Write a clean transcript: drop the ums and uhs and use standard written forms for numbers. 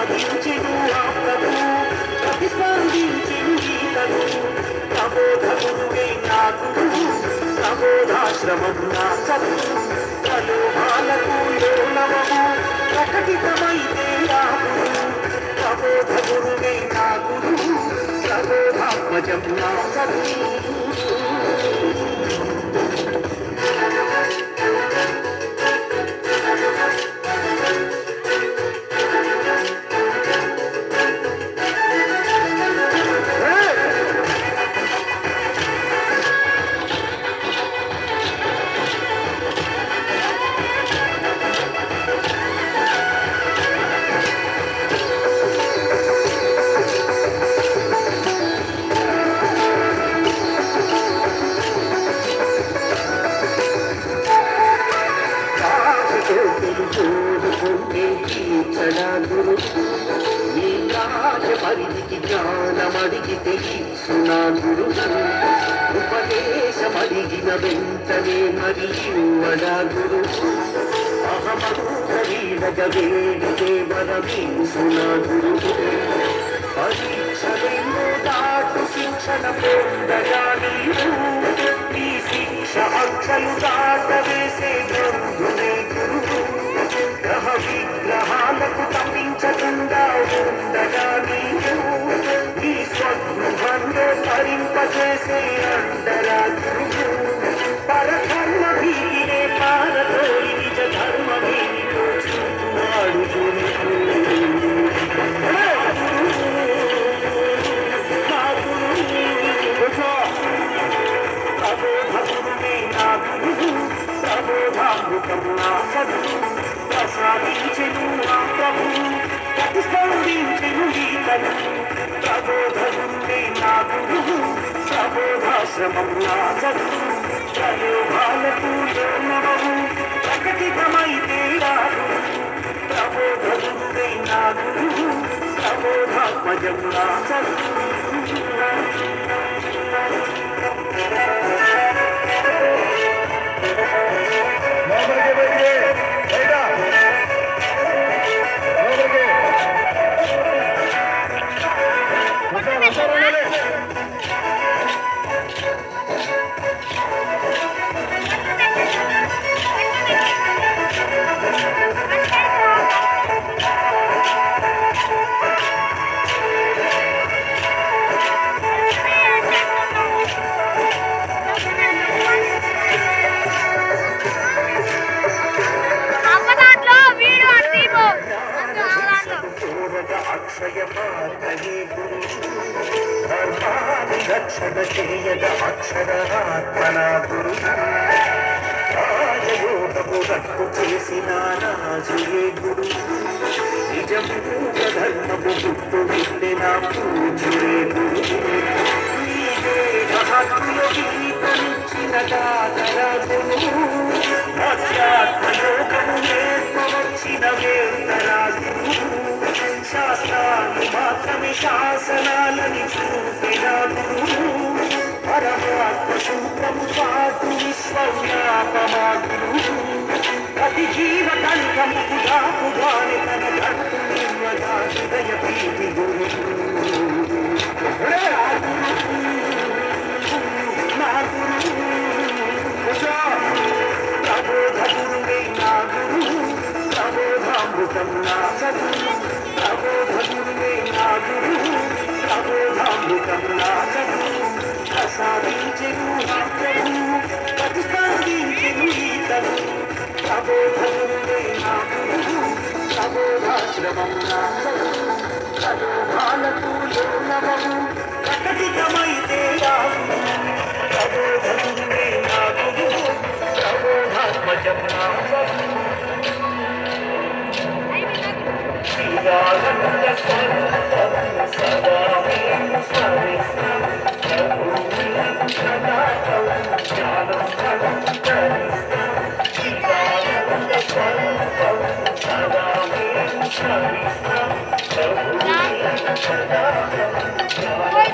ప్రసాదించెను ఆ ప్రభు ప్రతిస్పందించెను గీతను ప్రబోధ గురువే నా గురువు ప్రబోధాశ్రమం నా చదువు ప్రలోభాలకు లోనవము ప్రకటితమైతే రాము ప్రబోధ గురువే నా గురువు ప్రబోధాత్మజం నా చదువు గురు నీ రాజ పరిధికి జ్ఞానమడిగితే సునా గురు ఉపదేశమడిగిన వెంటనే మరి ఇవ్వడా గురు అహమీడగ వేడితే వరమీ సునా గురు పరీక్షలేమో దాటు శిక్షణ పొందగా నీవు ఈ శిక్ష అక్షలు దాటవేసే గంధునే గురు గ్రహ విగ్రహాలకు తప్పించకుండా ఉండగా నీవు ఈ స్వగృహంలో తరింపజేసే అండరా గురువు పరధర్మ భీతినే పారతోలి నిజ ధర్మమే చూపువాడు ప్రబోధామృతం నా చదువు ప్రసాదించెను నా ప్రభు ప్రతిస్పందించెను గీతను ప్రబోధనుండే నా గురువు ప్రబోధాశ్రమం నా చదువు ప్రయోగాలకు లోనవము ప్రకటితమైతే రాదు ప్రబోధనుండే నా గురువు ప్రబోధాత్మజం నా చదువు అక్షయ మార్గయే గురు ధర్మాన్ని రక్షణ చేయద అక్షరాత్మనా గురు రాజయోగము రట్టు చేసిన రాజుయే గురు నిజమూగ ధర్మము గుర్తు వెళ్ళిన పూజురే గురు నీవే మహత్తుల గీతనిచ్చిన దాతరా గురు అధ్యాత్మయోగము నేర్పవచ్చిన వేదరా గురు శాస్త్రాలు మాత్రమే శాసనాలని చూపిన గురు పరమాత్మ సూత్రము పాటు విశ్వవ్యాపమా గురు ప్రతి జీవ కంఠము దాపుగాని తన గట్టు నిర్మదా హృదయ ప్రీతి గురు నా గురు ప్రబోధ గురువే నా గురు ప్రబోధామృతం నా చదువు ప్రబోధమునే నా గురువు ప్రబోధామృతం నా చదువు ప్రసాదించెను నా ప్రభువు ప్రతిస్పందించెను గీతను ప్రబోధమునే నా గురువు ప్రబోధాశ్రమం నా చదువు ప్రలోభాలకు లోనవము ప్రకటితమైతే రాము ప్రబోధమునే నా గురువు ప్రబోధాత్మజం నా చదువు Sada